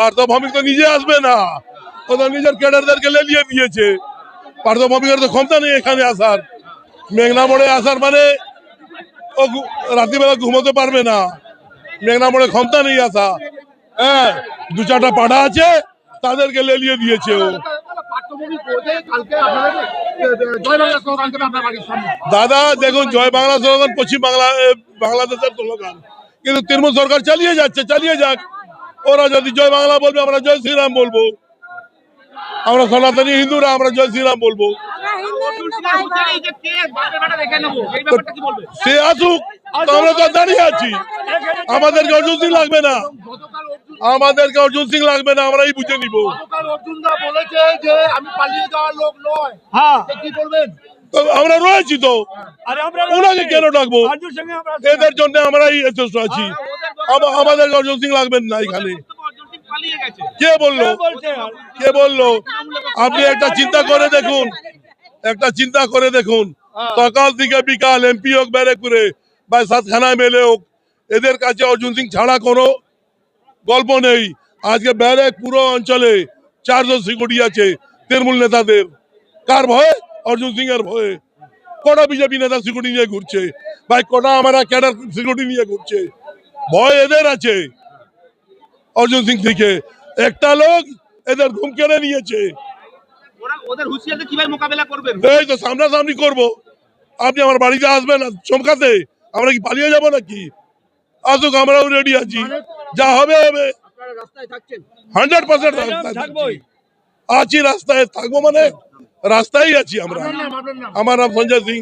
পার্থ ভৌমিক তো নিজে আসবে না, ও তো নিজের ক্যাডারদেরকে লেলিয়ে দিয়েছে। পার্থ ভৌমিকের তো ক্ষমতা নেই এখানে আসার। মেঘনা মোড়ে আসার মানে ও রাত্রিবেলা ঘুমোতে পারবে না। মেঘনা মোড়ে ক্ষমতা নেই আসা। হ্যাঁ, দু চারটা পাড়া আছে, তাদেরকে লেলিয়ে দিয়েছে ও। দাদা দেখুন, জয় বাংলা স্লোগান পশ্চিম বাংলাদেশের স্লোগান, কিন্তু তৃণমূল সরকার চালিয়ে যাচ্ছে, চালিয়ে যাক। ওরা যদি জয় বাংলা বলবে, আমরা জয় শ্রীরাম বলবো। আমরা সনাতনী হিন্দুরা, আমরা জয় শ্রীরাম বলবো। সে আসুক, আমরা তো দাঁড়িয়ে আছি। আমাদেরকে অর্জুন সিং লাগবে না, আমাদেরকে অর্জুন সিং লাগবে না, আমরাই বুঝে নিব। আমরা রয়েছি তো, ওনাকে কেন ডাকবো? এদের জন্য আমরাই যথেষ্ট আছি। আমাদেরকে অর্জুন সিং লাগবেন না এখানে। কে বললো? কে বললো? আপনি একটা চিন্তা করে দেখুন, একটা চিন্তা করে দেখুন, সকাল থেকে বিকাল এমপি হোক ব্যারেকপুরে বা সাতখানায় মেলে হোক, এদের কাছে অর্জুন সিং ছাড়া কোনো গল্প নেই। আজকে ব্যারেক পুরো অঞ্চলে 400 সিকিউরিটি আছে তৃণমূল নেতাদের। কার ভয়ে? অর্জুন সিং এর ভয়ে। কটা বিজেপি নেতা সিকিউরিটি নিয়ে ঘুরছে ভাই, কটা আমরা ক্যাডার সিকিউরিটি নিয়ে ঘুরছে। ভয় এদের আছে অর্জুন সিং থেকে। একটা লোক এদের ঘুম কেড়ে নিয়েছে। এই তো সামনাসামনি করবো। আপনি আমার বাড়িতে আসবেন চমকাতে, আমরা কি পালিয়ে যাবো নাকি? আসুক, আমরাও রেডি আছি, যা হবে হবে। 100% রাস্তায় আছি, রাস্তায় থাকবো মানে রাস্তায় আছি আমরা। আমার নাম সঞ্জয় সিং।